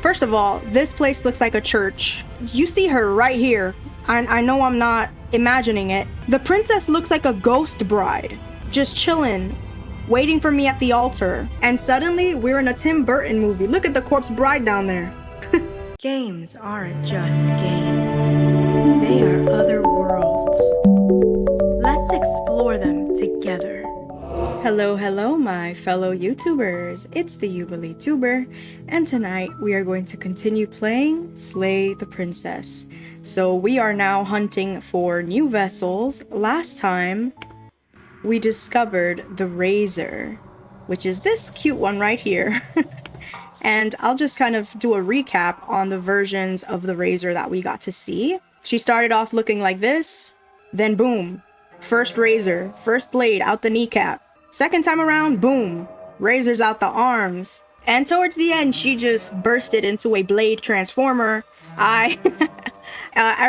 First of all, this place looks like a church. You see her right here. I know I'm not imagining it. The princess looks like a ghost bride, just chilling, waiting for me at the altar. And suddenly, we're in a Tim Burton movie. Look at the corpse bride down there. Games aren't just games. They are other worlds. Let's explore them together. Hello, my fellow YouTubers. It's the Jubilee Tuber, and tonight we are going to continue playing Slay the Princess. So we are now hunting for new vessels. Last time, we discovered the Razor, which is this cute one right here. And I'll just kind of do a recap on the versions of the Razor that we got to see. She started off looking like this, then boom, first Razor, first blade out the kneecap. Second time around, boom, razors out the arms. And towards the end, she just bursted into a blade transformer. I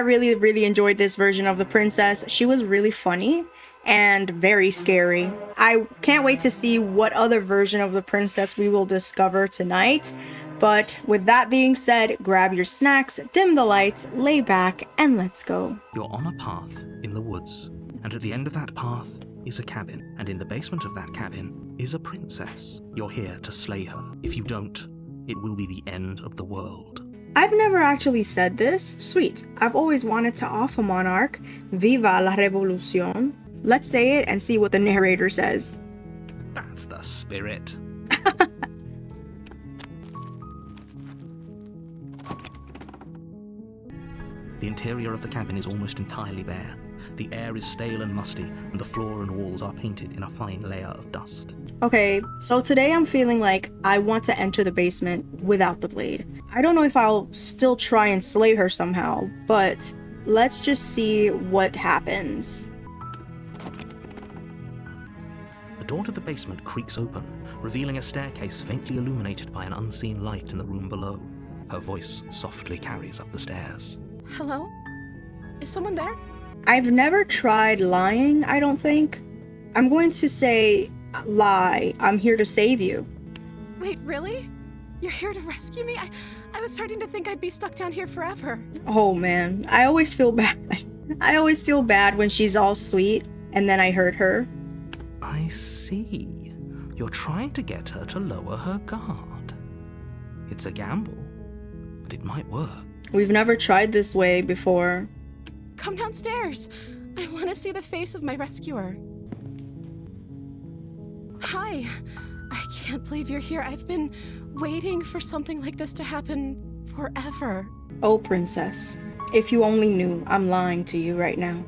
really enjoyed this version of the princess. She was really funny and very scary. I can't wait to see what other version of the princess we will discover tonight. But with that being said, grab your snacks, dim the lights, lay back, and let's go. You're on a path in the woods, and at the end of that path is a cabin, and in the basement of that cabin is a princess. You're here to slay her. If you don't, it will be the end of the world. I've never actually said this. Sweet. I've always wanted to off a monarch. Viva la revolución. Let's say it and see what the narrator says. That's the spirit. The interior of the cabin is almost entirely bare. The air is stale and musty, and the floor and walls are painted in a fine layer of dust. Okay, so today I'm feeling like I want to enter the basement without the blade. I don't know if I'll still try and slay her somehow, but let's just see what happens. The door to the basement creaks open, revealing a staircase faintly illuminated by an unseen light in the room below. Her voice softly carries up the stairs. Hello? Is someone there? I've never tried lying, I don't think. I'm going to say, lie, I'm here to save you. Wait, really? You're here to rescue me? I was starting to think I'd be stuck down here forever. Oh man, I always feel bad. I always feel bad when she's all sweet and then I hurt her. I see. You're trying to get her to lower her guard. It's a gamble, but it might work. We've never tried this way before. Come downstairs. I want to see the face of my rescuer. Hi. I can't believe you're here. I've been waiting for something like this to happen forever. Oh, princess. If you only knew, I'm lying to you right now.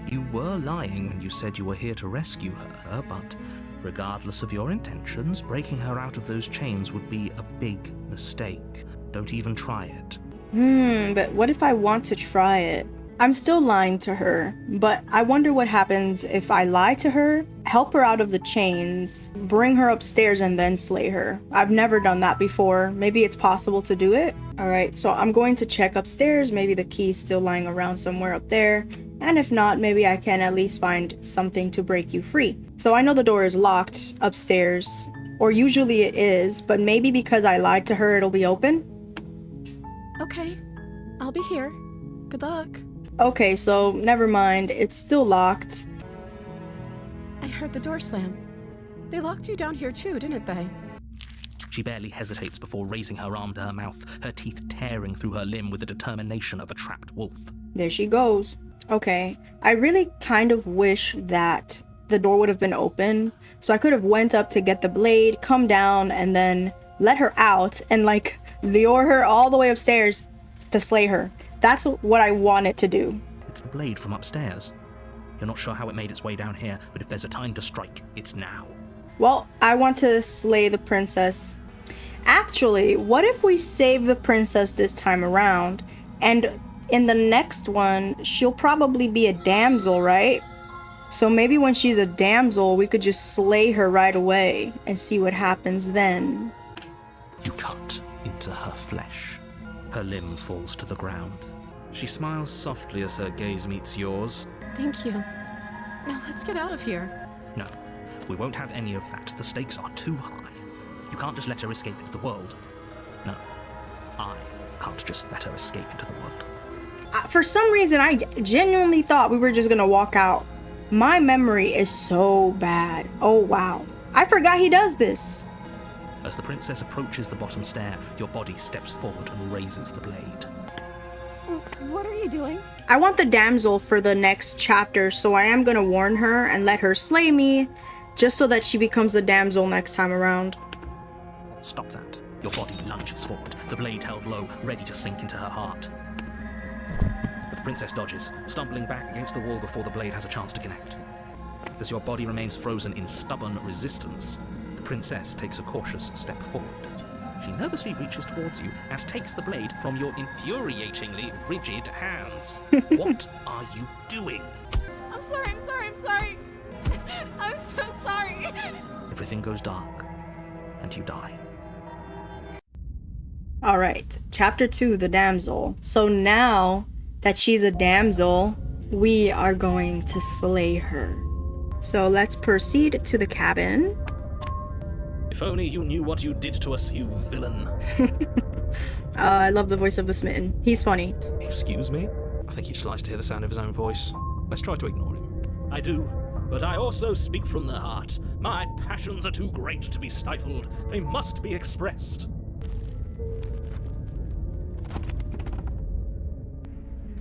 You were lying when you said you were here to rescue her, but regardless of your intentions, breaking her out of those chains would be a big mistake. Don't even try it. But what if I want to try it? I'm still lying to her, but I wonder what happens if I lie to her, help her out of the chains, bring her upstairs, and then slay her. I've never done that before. Maybe it's possible to do it. Alright, so I'm going to check upstairs. Maybe the key's still lying around somewhere up there. And if not, maybe I can at least find something to break you free. So I know the door is locked upstairs, or usually it is, but maybe because I lied to her, it'll be open. Okay, I'll be here. Good luck. Okay, so never mind. It's still locked. I heard the door slam. They locked you down here too, didn't they? She barely hesitates before raising her arm to her mouth, her teeth tearing through her limb with the determination of a trapped wolf. There she goes. Okay, I really kind of wish that the door would have been open, so I could have went up to get the blade, come down, and then let her out and like lure her all the way upstairs to slay her. That's what I wanted to do. It's the blade from upstairs. You're not sure how it made its way down here, but if there's a time to strike, it's now. Well, I want to slay the princess. Actually, what if we save the princess this time around, and in the next one, she'll probably be a damsel, right? So maybe when she's a damsel, we could just slay her right away and see what happens then. You cut into her flesh. Her limb falls to the ground. She smiles softly as her gaze meets yours. Thank you. Now let's get out of here. No, we won't have any of that. The stakes are too high. You can't just let her escape into the world. No, can't just let her escape into the world. For some reason, I genuinely thought we were just gonna walk out. My memory is so bad. Oh wow. I forgot he does this. As the princess approaches the bottom stair, your body steps forward and raises the blade. What are you doing? I want the damsel for the next chapter, so I am gonna warn her and let her slay me, just so that she becomes the damsel next time around. Stop that. Your body lunges forward, the blade held low, ready to sink into her heart. But the princess dodges, stumbling back against the wall before the blade has a chance to connect. As your body remains frozen in stubborn resistance, the princess takes a cautious step forward. She nervously reaches towards you and takes the blade from your infuriatingly rigid hands. What are you doing? I'm sorry. I'm so sorry. Everything goes dark, and you die. Alright, chapter 2, the damsel. So now that she's a damsel, we are going to slay her. So let's proceed to the cabin. If only you knew what you did to us, you villain. I love the voice of the smitten. He's funny. Excuse me? I think he just likes to hear the sound of his own voice. Let's try to ignore him. I do, but I also speak from the heart. My passions are too great to be stifled. They must be expressed.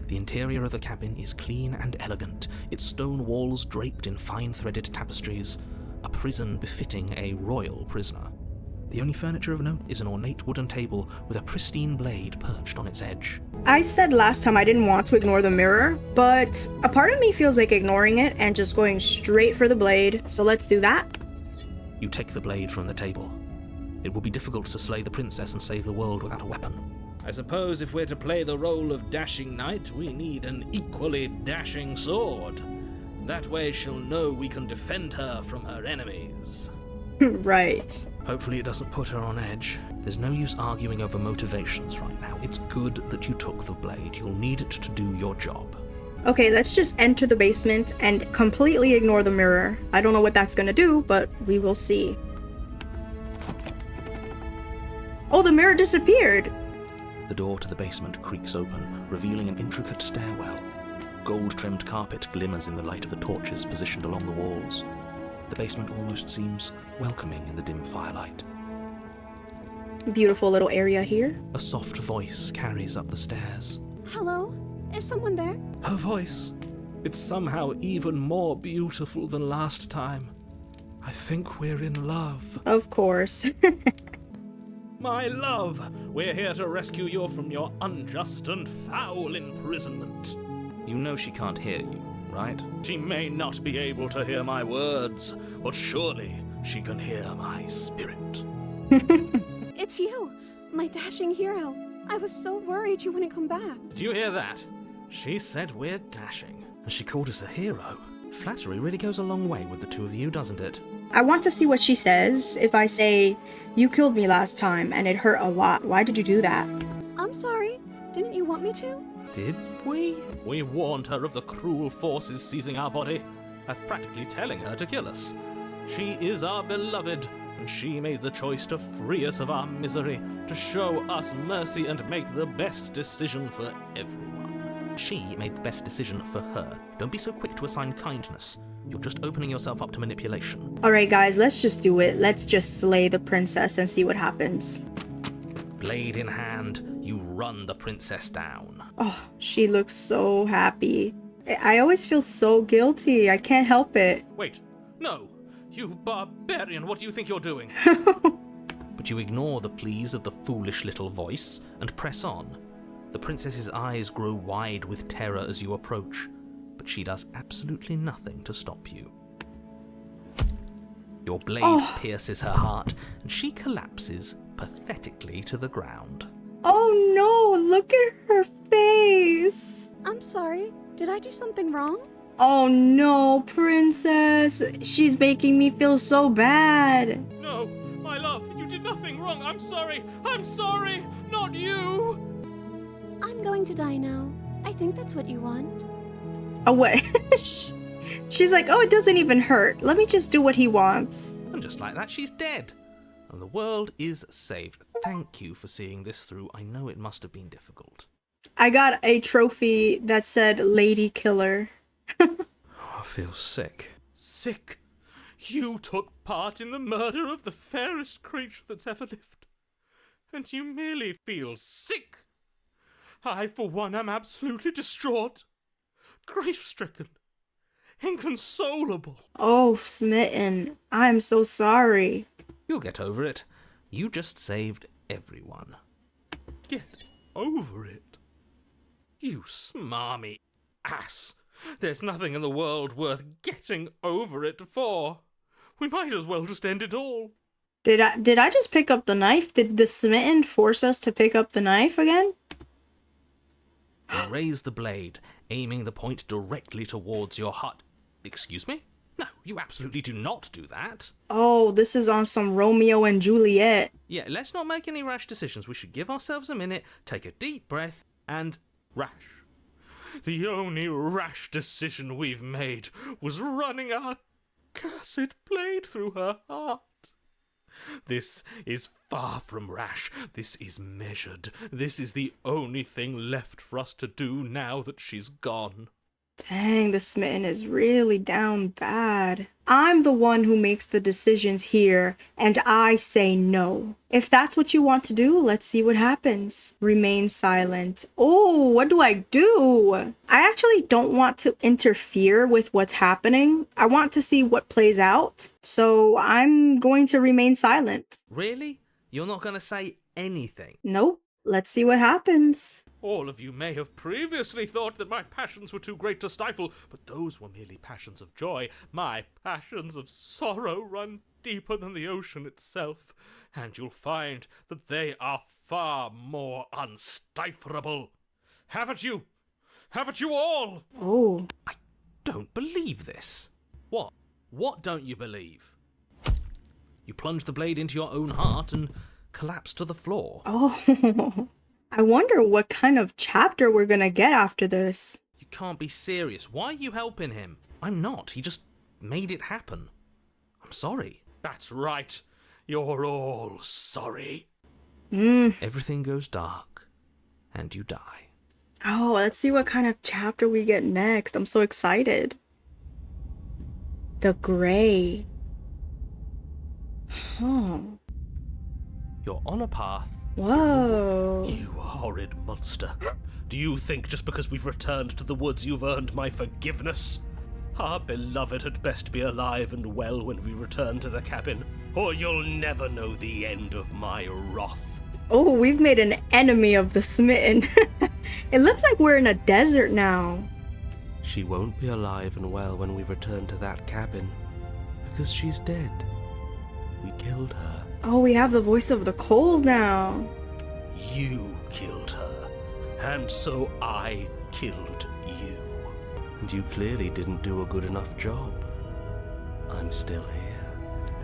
The interior of the cabin is clean and elegant, its stone walls draped in fine-threaded tapestries, a prison befitting a royal prisoner. The only furniture of note is an ornate wooden table with a pristine blade perched on its edge. I said last time I didn't want to ignore the mirror, but a part of me feels like ignoring it and just going straight for the blade, so let's do that. You take the blade from the table. It will be difficult to slay the princess and save the world without a weapon. I suppose if we're to play the role of dashing knight, we need an equally dashing sword. That way she'll know we can defend her from her enemies. Right. Hopefully it doesn't put her on edge. There's no use arguing over motivations right now. It's good that you took the blade. You'll need it to do your job. Okay, let's just enter the basement and completely ignore the mirror. I don't know what that's gonna do, but we will see. Oh, the mirror disappeared! The door to the basement creaks open, revealing an intricate stairwell. Gold-trimmed carpet glimmers in the light of the torches positioned along the walls. The basement almost seems welcoming in the dim firelight. Beautiful little area here. A soft voice carries up the stairs. Hello? Is someone there? Her voice. It's somehow even more beautiful than last time. I think we're in love. Of course. My love, we're here to rescue you from your unjust and foul imprisonment. You know she can't hear you, right? She may not be able to hear my words, but surely she can hear my spirit. It's you, my dashing hero. I was so worried you wouldn't come back. Did you hear that? She said we're dashing, and she called us a hero. Flattery really goes a long way with the two of you, doesn't it? I want to see what she says. If I say, you killed me last time and it hurt a lot, why did you do that? I'm sorry. Didn't you want me to? Did we? We warned her of the cruel forces seizing our body. That's practically telling her to kill us. She is our beloved, and she made the choice to free us of our misery, to show us mercy and make the best decision for everyone. She made the best decision for her. Don't be so quick to assign kindness. You're just opening yourself up to manipulation. Alright guys, let's just do it. Let's just slay the princess and see what happens. Blade in hand, you run the princess down. Oh, she looks so happy. I always feel so guilty. I can't help it. Wait, no! You barbarian, what do you think you're doing? But you ignore the pleas of the foolish little voice and press on. The princess's eyes grow wide with terror as you approach, but she does absolutely nothing to stop you. Your blade pierces her heart, and she collapses pathetically to the ground. Oh no, look at her face. I'm sorry. Did I do something wrong? Oh no, princess. She's making me feel so bad. No, my love, you did nothing wrong. I'm sorry, not you. I'm going to die now. I think that's what you want. Oh, what? She's like, oh, it doesn't even hurt. Let me just do what he wants. And just like that, she's dead. And the world is saved. Thank you for seeing this through. I know it must have been difficult. I got a trophy that said Lady Killer. I feel sick. Sick? You took part in the murder of the fairest creature that's ever lived. And you merely feel sick? I, for one, am absolutely distraught. Grief-stricken. Inconsolable. Oh, Smitten. I'm so sorry. You'll get over it. You just saved everyone. Get over it? You smarmy ass. There's nothing in the world worth getting over it for. We might as well just end it all. Did I just pick up the knife? Did the Smitten force us to pick up the knife again? You raise the blade, aiming the point directly towards your heart. Excuse me? No, you absolutely do not do that. Oh, this is on some Romeo and Juliet. Yeah, let's not make any rash decisions. We should give ourselves a minute, take a deep breath, and rash. The only rash decision we've made was running our cursed blade through her heart. This is far from rash. This is measured. This is the only thing left for us to do now that she's gone. Dang, the Smitten is really down bad. I'm the one who makes the decisions here, and I say no. If that's what you want to do, let's see what happens. Remain silent. Oh, what do I do? I actually don't want to interfere with what's happening. I want to see what plays out. So I'm going to remain silent. Really? You're not going to say anything? Nope. Let's see what happens. All of you may have previously thought that my passions were too great to stifle, but those were merely passions of joy. My passions of sorrow run deeper than the ocean itself, and you'll find that they are far more unstiflable. Haven't you? Haven't you all? Oh. I don't believe this. What? What don't you believe? You plunge the blade into your own heart and collapse to the floor. Oh. I wonder what kind of chapter we're gonna get after this. You can't be serious. Why are you helping him? I'm not. He just made it happen. I'm sorry. That's right. You're all sorry. Everything goes dark, and you die. Oh, let's see what kind of chapter we get next. I'm so excited. The Gray. Huh. You're on a path. Whoa. You horrid monster. Do you think just because we've returned to the woods you've earned my forgiveness? Our beloved had best be alive and well when we return to the cabin, or you'll never know the end of my wrath. Oh, we've made an enemy of the Smitten. It looks like we're in a desert now. She won't be alive and well when we return to that cabin, because she's dead. We killed her. Oh, we have the voice of the cold now. You killed her, and so I killed you. And you clearly didn't do a good enough job. I'm still here.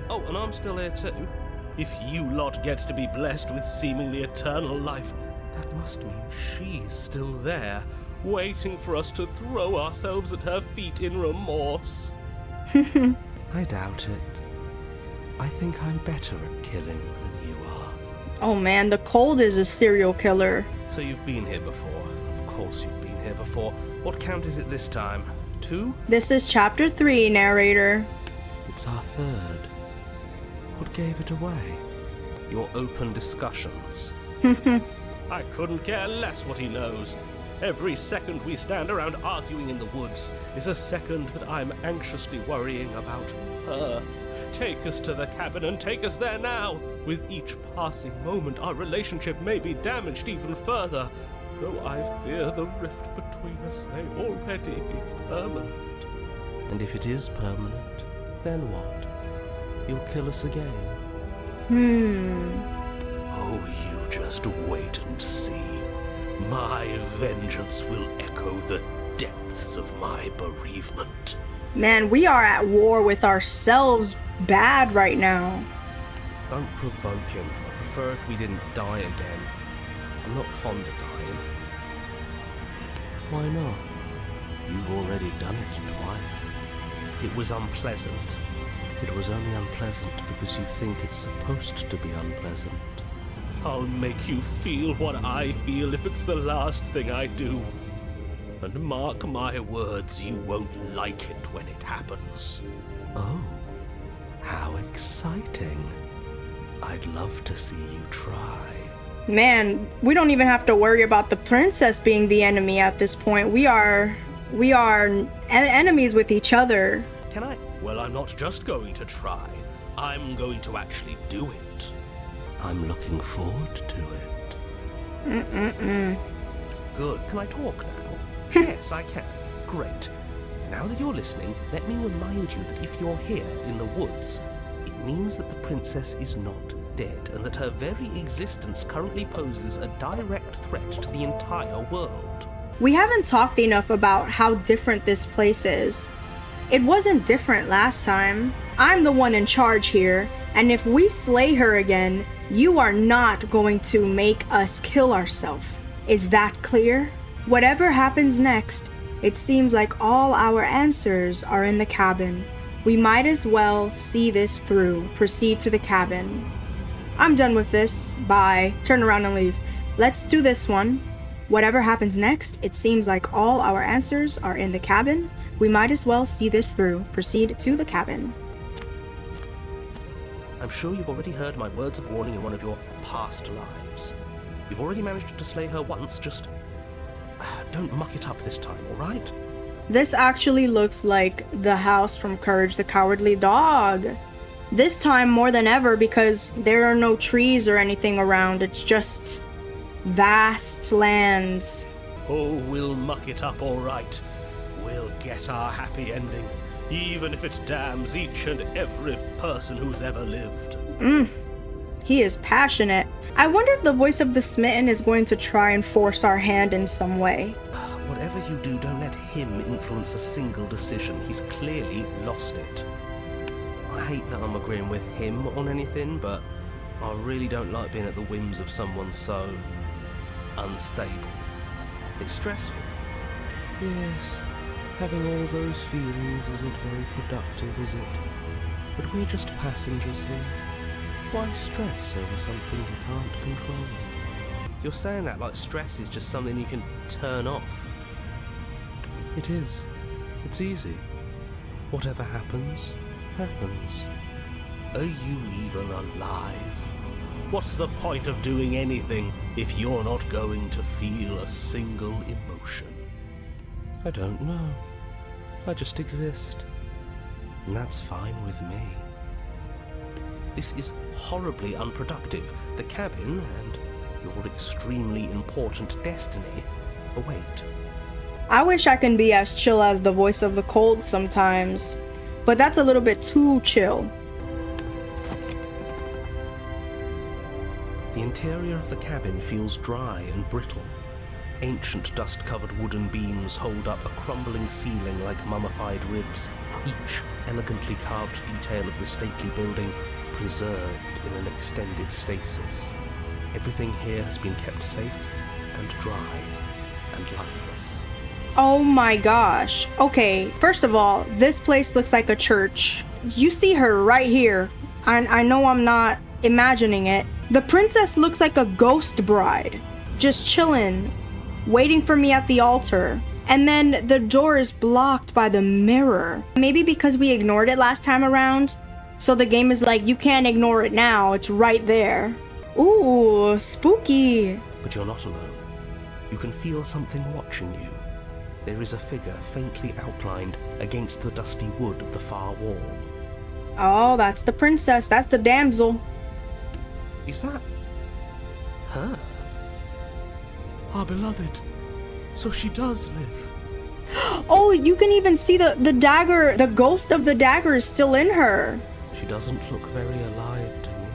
Oh, and I'm still here too. If you lot get to be blessed with seemingly eternal life, that must mean she's still there, waiting for us to throw ourselves at her feet in remorse. I doubt it. I think I'm better at killing than you are. Oh man, the cold is a serial killer. So you've been here before. Of course you've been here before. What count is it this time? 2? This is chapter 3, narrator. It's our 3rd. What gave it away? Your open discussions. I couldn't care less what he knows. Every second we stand around arguing in the woods is a second that I'm anxiously worrying about her. Take us to the cabin and take us there now. With each passing moment, our relationship may be damaged even further, though I fear the rift between us may already be permanent. And if it is permanent, then what? You'll kill us again? Oh, you just wait and see. My vengeance will echo the depths of my bereavement. Man, we are at war with ourselves bad right now. Don't provoke him. I prefer if we didn't die again. I'm not fond of dying. Why not? You've already done it twice. It was unpleasant. It was only unpleasant because you think it's supposed to be unpleasant. I'll make you feel what I feel if it's the last thing I do. And mark my words, you won't like it when it happens. Oh, how exciting. I'd love to see you try. Man, we don't even have to worry about the princess being the enemy at this point. We are enemies with each other. Can I? Well, I'm not just going to try. I'm going to actually do it. I'm looking forward to it. Good. Can I talk now? Yes, I can. Great. Now that you're listening, let me remind you that if you're here in the woods, it means that the princess is not dead, and that her very existence currently poses a direct threat to the entire world. We haven't talked enough about how different this place is. It wasn't different last time. I'm the one in charge here, and if we slay her again, you are not going to make us kill ourselves. Is that clear? Whatever happens next, it seems like all our answers are in the cabin. We might as well see this through. Proceed to the cabin. I'm done with this. Bye. Turn around and leave. Let's do this one. Whatever happens next, it seems like all our answers are in the cabin. We might as well see this through. Proceed to the cabin. I'm sure you've already heard my words of warning in one of your past lives. You've already managed to slay her once, just don't muck it up this time, alright? This actually looks like the house from Courage the Cowardly Dog. This time more than ever because there are no trees or anything around. It's just vast lands. Oh, we'll muck it up alright. We'll get our happy ending, even if it damns each and every person who's ever lived. He is passionate. I wonder if the voice of the smitten is going to try and force our hand in some way. Whatever you do, don't let him influence a single decision. He's clearly lost it. I hate that I'm agreeing with him on anything, but I really don't like being at the whims of someone so unstable. It's stressful. Yes, having all those feelings isn't very productive, is it? But we're just passengers here. Why stress over something you can't control? You're saying that like stress is just something you can turn off. It is. It's easy. Whatever happens, happens. Are you even alive? What's the point of doing anything if you're not going to feel a single emotion? I don't know. I just exist. And that's fine with me. This is horribly unproductive. The cabin and your extremely important destiny await. I wish I can be as chill as the voice of the cold sometimes, but that's a little bit too chill. The interior of the cabin feels dry and brittle. Ancient dust-covered wooden beams hold up a crumbling ceiling like mummified ribs, each elegantly carved detail of the stately building preserved in an extended stasis. Everything here has been kept safe and dry and lifeless. Oh my gosh. Okay, first of all, this place looks like a church. You see her right here. I know I'm not imagining it. The princess looks like a ghost bride, just chilling, waiting for me at the altar. And then the door is blocked by the mirror. Maybe because we ignored it last time around. So the game is like, you can't ignore it now, it's right there. Ooh, spooky. But you're not alone. You can feel something watching you. There is a figure faintly outlined against the dusty wood of the far wall. Oh, that's the princess, that's the damsel. Is that her? Our beloved. So she does live. Oh, you can even see the dagger, the ghost of the dagger is still in her. She doesn't look very alive to me.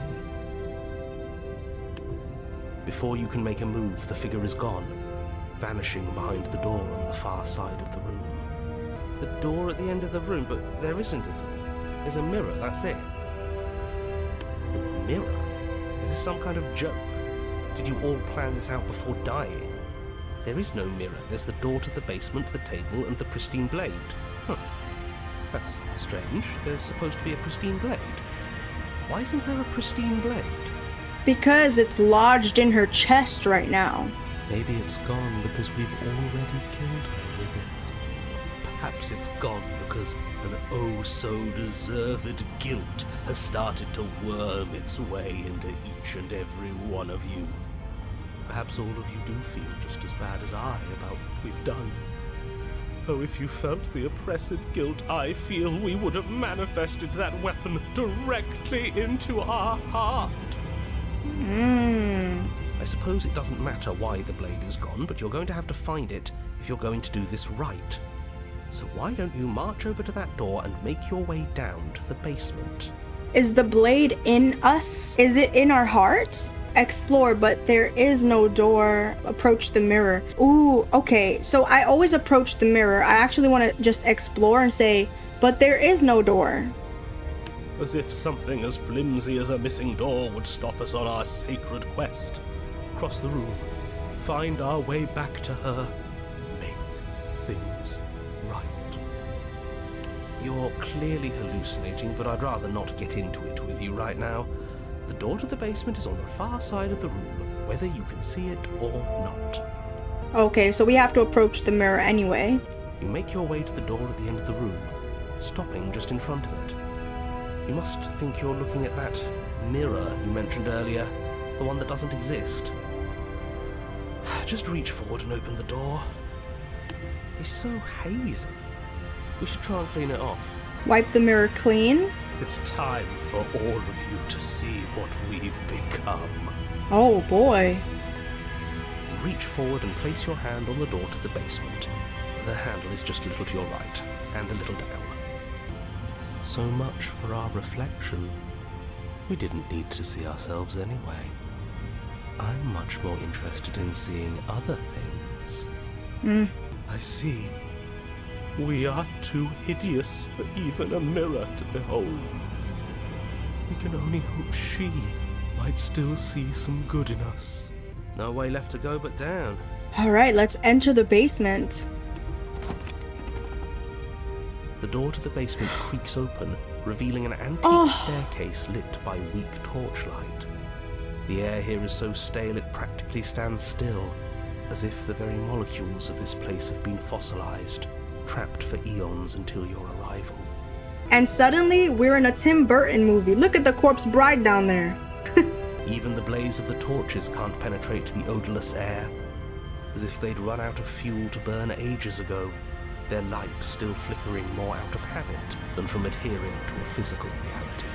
Before you can make a move, the figure is gone, vanishing behind the door on the far side of the room. The door at the end of the room, but there isn't a door. There's a mirror, that's it. The mirror? Is this some kind of joke? Did you all plan this out before dying? There is no mirror. There's the door to the basement, the table, and the pristine blade. Huh. That's strange. There's supposed to be a pristine blade. Why isn't there a pristine blade? Because it's lodged in her chest right now. Maybe it's gone because we've already killed her with it. Perhaps it's gone because an oh-so-deserved guilt has started to worm its way into each and every one of you. Perhaps all of you do feel just as bad as I about what we've done. Though if you felt the oppressive guilt I feel, we would have manifested that weapon directly into our heart. I suppose it doesn't matter why the blade is gone, but you're going to have to find it if you're going to do this right. So why don't you march over to that door and make your way down to the basement? Is the blade in us? Is it in our heart? Explore, but there is no door. Approach the mirror. Ooh, okay. So I always approach the mirror. I actually want to just explore and say, but there is no door. As if something as flimsy as a missing door would stop us on our sacred quest. Cross the room, find our way back to her, make things right. You're clearly hallucinating, but I'd rather not get into it with you right now. The door to the basement is on the far side of the room, whether you can see it or not. Okay, so we have to approach the mirror anyway. You make your way to the door at the end of the room, stopping just in front of it. You must think you're looking at that mirror you mentioned earlier, the one that doesn't exist. Just reach forward and open the door. It's so hazy. We should try and clean it off. Wipe the mirror clean. It's time for all of you to see what we've become. Oh boy. Reach forward and place your hand on the door to the basement. The handle is just a little to your right, and a little down. So much for our reflection. We didn't need to see ourselves anyway. I'm much more interested in seeing other things. I see. We are too hideous for even a mirror to behold. We can only hope she might still see some good in us. No way left to go but down. Alright, let's enter the basement. The door to the basement creaks open, revealing an antique staircase lit by weak torchlight. The air here is so stale it practically stands still, as if the very molecules of this place have been fossilized, trapped for eons until your arrival. And suddenly, we're in a Tim Burton movie. Look at the corpse bride down there. Even the blaze of the torches can't penetrate the odorless air, as if they'd run out of fuel to burn ages ago, their light still flickering more out of habit than from adhering to a physical reality.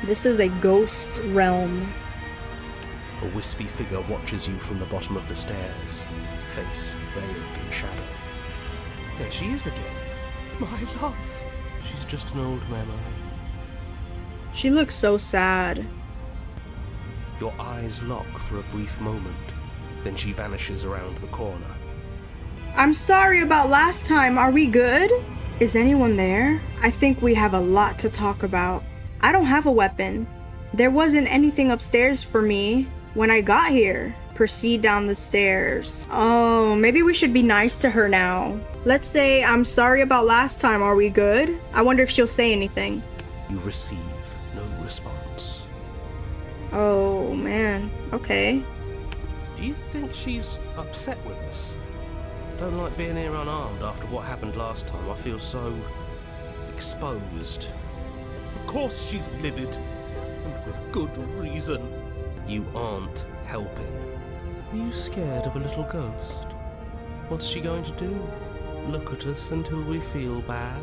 This is a ghost realm. A wispy figure watches you from the bottom of the stairs, face veiled in shadow. There she is again. My love. She's just an old memory. She looks so sad. Your eyes lock for a brief moment, then she vanishes around the corner. I'm sorry about last time. Are we good? Is anyone there? I think we have a lot to talk about. I don't have a weapon. There wasn't anything upstairs for me when I got here. Proceed down the stairs. Oh, maybe we should be nice to her now. Let's say, I'm sorry about last time. Are we good? I wonder if she'll say anything. You receive no response. Oh, man. Okay. Do you think she's upset with us? Don't like being here unarmed after what happened last time. I feel so exposed. Of course she's livid, and with good reason. You aren't helping. Are you scared of a little ghost? What's she going to do? Look at us until we feel bad?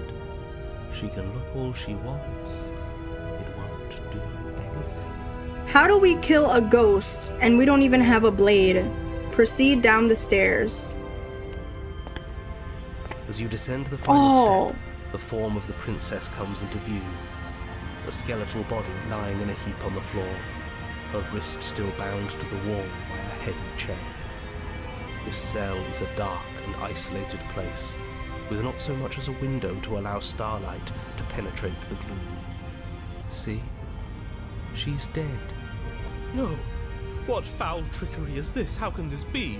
She can look all she wants. It won't do anything. How do we kill a ghost and we don't even have a blade? Proceed down the stairs. As you descend the final step, the form of the princess comes into view. A skeletal body lying in a heap on the floor, her wrist still bound to the wall by a heavy chain. This cell is a dark and isolated place, with not so much as a window to allow starlight to penetrate the gloom. See? She's dead. No! What foul trickery is this? How can this be?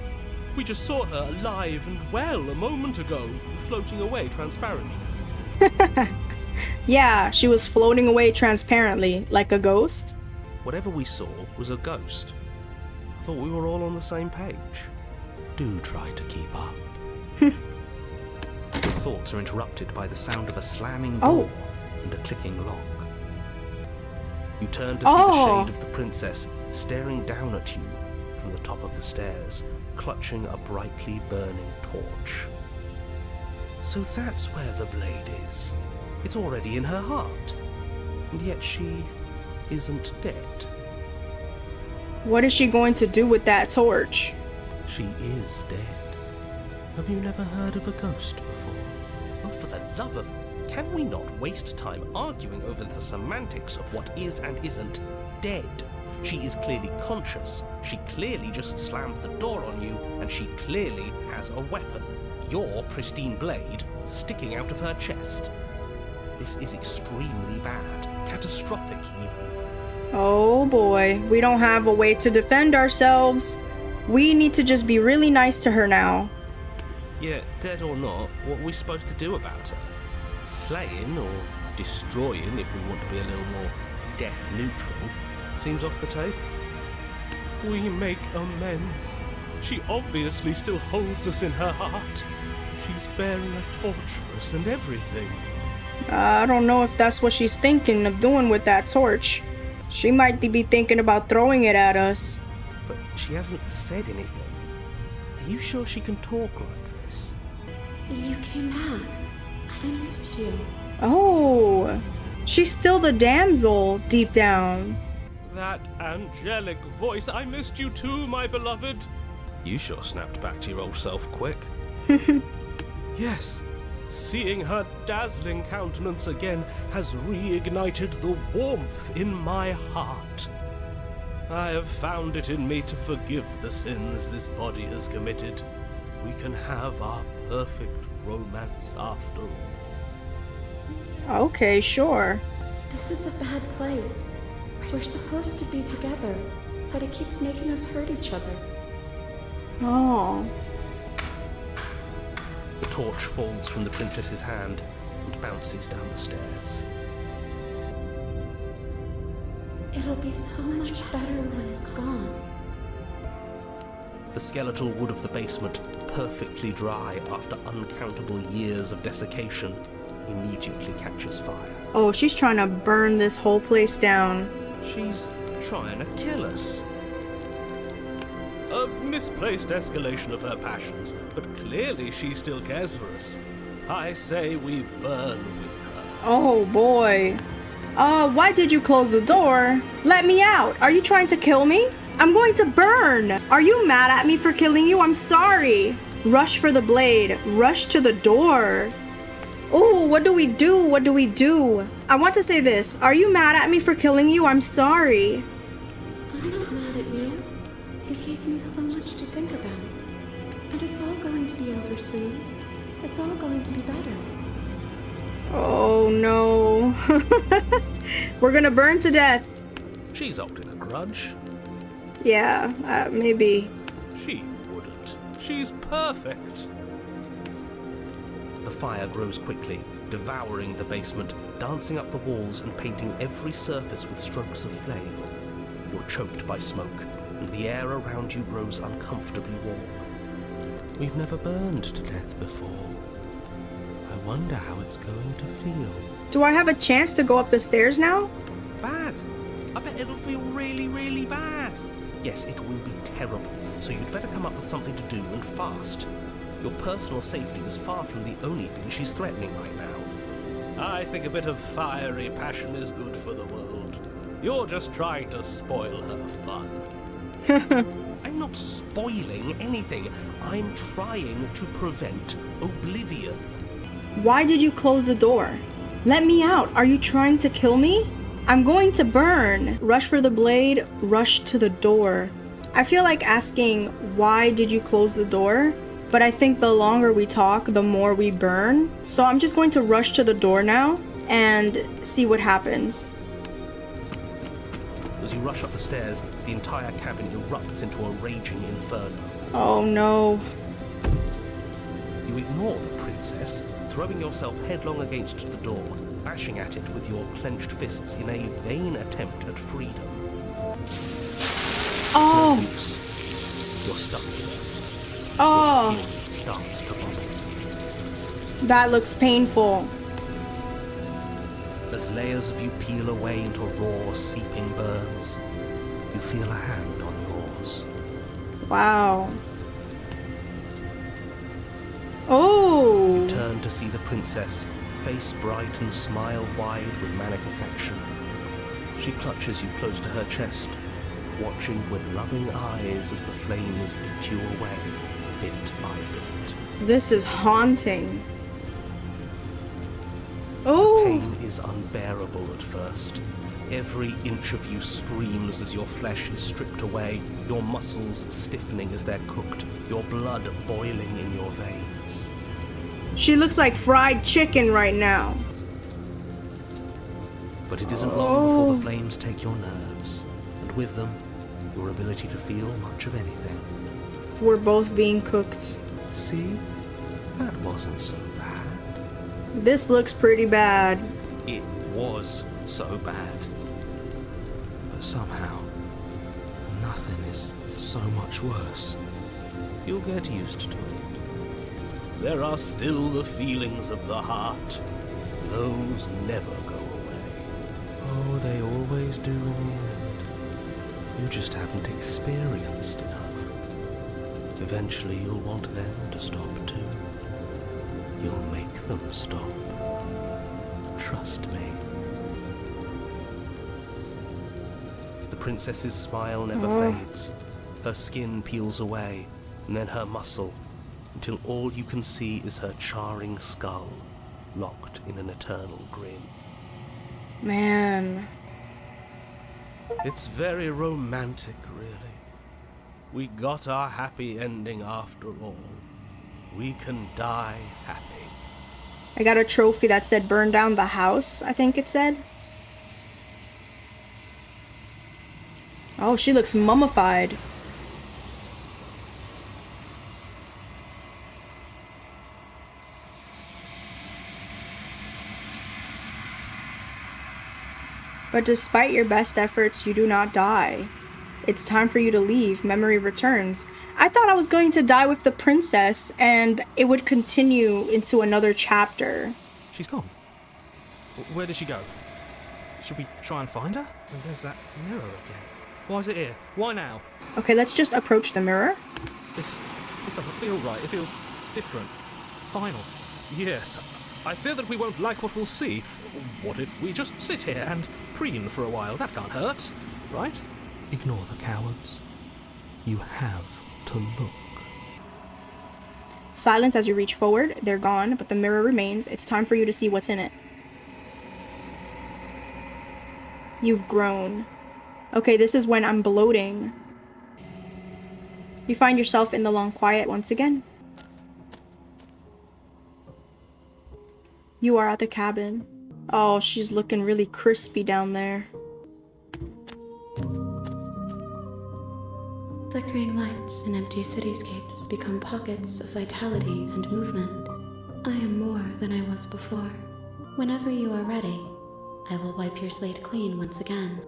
We just saw her alive and well a moment ago, floating away transparently. Yeah, she was floating away transparently, like a ghost. Whatever we saw was a ghost. I thought we were all on the same page. Do try to keep up. Your thoughts are interrupted by the sound of a slamming door and a clicking lock. You turn to see the shade of the princess staring down at you from the top of the stairs, clutching a brightly burning torch. So that's where the blade is. It's already in her heart. And yet she isn't dead. What is she going to do with that torch? She is dead. Have you never heard of a ghost before? Oh, for the love of... Can we not waste time arguing over the semantics of what is and isn't dead? She is clearly conscious. She clearly just slammed the door on you, and she clearly has a weapon. Your pristine blade sticking out of her chest. This is extremely bad. Catastrophic, even. Oh boy, we don't have a way to defend ourselves. We need to just be really nice to her now. Yeah, dead or not, what are we supposed to do about her? Slaying or destroying, if we want to be a little more death neutral, seems off the table. We make amends. She obviously still holds us in her heart. She's bearing a torch for us and everything. I don't know if that's what she's thinking of doing with that torch. She might be thinking about throwing it at us. But she hasn't said anything. Are you sure she can talk like this? You came back. I missed you. Oh, she's still the damsel deep down. That angelic voice. I missed you too, my beloved. You sure snapped back to your old self quick. Yes, seeing her dazzling countenance again has reignited the warmth in my heart. I have found it in me to forgive the sins this body has committed. We can have our perfect romance after all. Okay, sure. This is a bad place. We're supposed to be together, but it keeps making us hurt each other. Oh. The torch falls from the princess's hand and bounces down the stairs. It'll be so much better when it's gone. The skeletal wood of the basement, perfectly dry after uncountable years of desiccation, immediately catches fire. Oh, she's trying to burn this whole place down. She's trying to kill us. A misplaced escalation of her passions, but clearly she still cares for us. I say we burn with her. Oh boy. Why did you close the door? Let me out. Are you trying to kill me? I'm going to burn. Are you mad at me for killing you? I'm sorry. Rush for the blade. Rush to the door. Oh, what do we do? What do we do? I want to say this. Are you mad at me for killing you? I'm sorry. I'm not mad at you. You gave me so much to think about. And it's all going to be over soon. It's all going to be better. Oh no. We're gonna burn to death. She's holding a grudge. Yeah, maybe. She wouldn't. She's perfect. The fire grows quickly, devouring the basement, dancing up the walls and painting every surface with strokes of flame. You're choked by smoke, and the air around you grows uncomfortably warm. We've never burned to death before. I wonder how it's going to feel. Do I have a chance to go up the stairs now? Bad. I bet it'll feel really, really bad. Yes, it will be terrible, so you'd better come up with something to do and fast. Your personal safety is far from the only thing she's threatening right now. I think a bit of fiery passion is good for the world. You're just trying to spoil her fun. I'm not spoiling anything. I'm trying to prevent oblivion. Why did you close the door? Let me out. Are you trying to kill me? I'm going to burn. Rush for the blade. Rush to the door. I feel like asking, why did you close the door? But I think the longer we talk, the more we burn. So I'm just going to rush to the door now and see what happens. As you rush up the stairs, the entire cabin erupts into a raging inferno. Oh no. You ignore the princess, throwing yourself headlong against the door, bashing at it with your clenched fists in a vain attempt at freedom. Oh. No use. You're stuck here. Oh, Your skin starts to bubble. that looks painful. As layers of you peel away into raw, seeping burns, you feel a hand on yours. Wow. Oh. Turn to see the princess, face bright and smile wide with manic affection. She clutches you close to her chest, watching with loving eyes as the flames eat you away, bit by bit. This is haunting. Oh. Pain is unbearable at first. Every inch of you screams as your flesh is stripped away, your muscles stiffening as they're cooked, your blood boiling in your veins. She looks like fried chicken right now. But it isn't long before the flames take your nerves, and with them, your ability to feel much of anything. We're both being cooked. See? That wasn't so bad. This looks pretty bad. It was so bad. But somehow, nothing is so much worse. You'll get used to it. There are still the feelings of the heart. Those never go away. Oh, they always do in the end. You just haven't experienced enough. Eventually you'll want them to stop too. You'll make them stop. Trust me. The princess's smile never fades. Her skin peels away, and then her muscle, until all you can see is her charring skull, locked in an eternal grin. Man. It's very romantic, really. We got our happy ending after all. We can die happy. I got a trophy that said burn down the house, I think it said. Oh, she looks mummified. But despite your best efforts, you do not die. It's time for you to leave. Memory returns. I thought I was going to die with the princess and it would continue into another chapter. She's gone. Where did she go? Should we try and find her? And there's that mirror again. Why is it here? Why now? Okay, let's just approach the mirror. This doesn't feel right. It feels different. Final. Yes, I fear that we won't like what we'll see. What if we just sit here and preen for a while? That can't hurt, right? Ignore the cowards. You have to look. Silence as you reach forward. They're gone, but the mirror remains. It's time for you to see what's in it. You've grown. Okay, this is when I'm bloating. You find yourself in the long quiet once again. You are at the cabin. Oh, she's looking really crispy down there. Flickering lights in empty cityscapes become pockets of vitality and movement. I am more than I was before. Whenever you are ready, I will wipe your slate clean once again.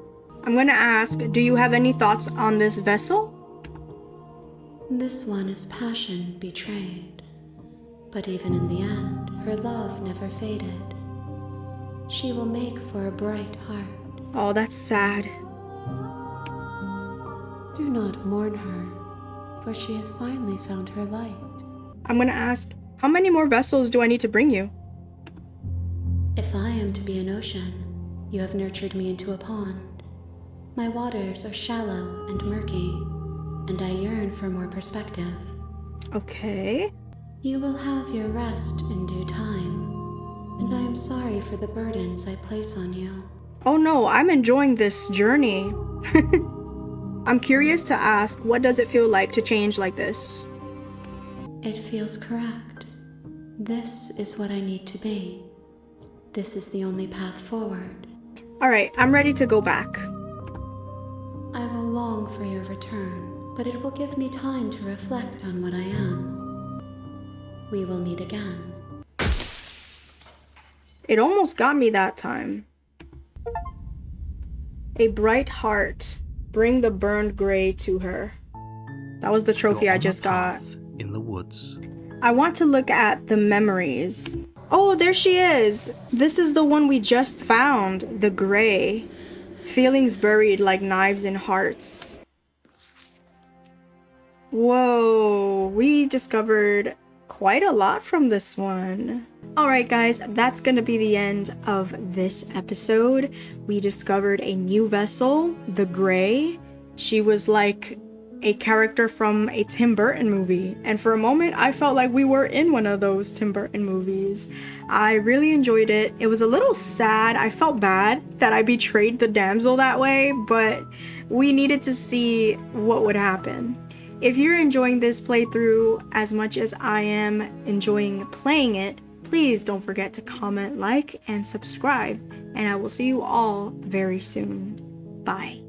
I'm gonna ask, do you have any thoughts on this vessel? This one is passion betrayed. But even in the end, her love never faded. She will make for a bright heart. Oh, that's sad. Do not mourn her, for she has finally found her light. I'm gonna ask, how many more vessels do I need to bring you? If I am to be an ocean, you have nurtured me into a pond. My waters are shallow and murky, and I yearn for more perspective. Okay. You will have your rest in due time, and I am sorry for the burdens I place on you. Oh no, I'm enjoying this journey. I'm curious to ask, what does it feel like to change like this? It feels correct. This is what I need to be. This is the only path forward. Alright, I'm ready to go back. I will long for your return, but it will give me time to reflect on what I am. We will meet again. It almost got me that time. A bright heart. Bring the burned gray to her. That was the trophy You're I on a just got. path in the woods. I want to look at the memories. Oh, there she is. This is the one we just found. The gray. Feelings buried like knives in hearts. Whoa, we discovered quite a lot from this one. Alright guys, that's gonna be the end of this episode. We discovered a new vessel, the Gray. She was like a character from a Tim Burton movie, and for a moment I felt like we were in one of those Tim Burton movies. I really enjoyed it. It was a little sad. I felt bad that I betrayed the damsel that way, but we needed to see what would happen. If you're enjoying this playthrough as much as I am enjoying playing it, please don't forget to comment, like, and subscribe, and I will see you all very soon. Bye.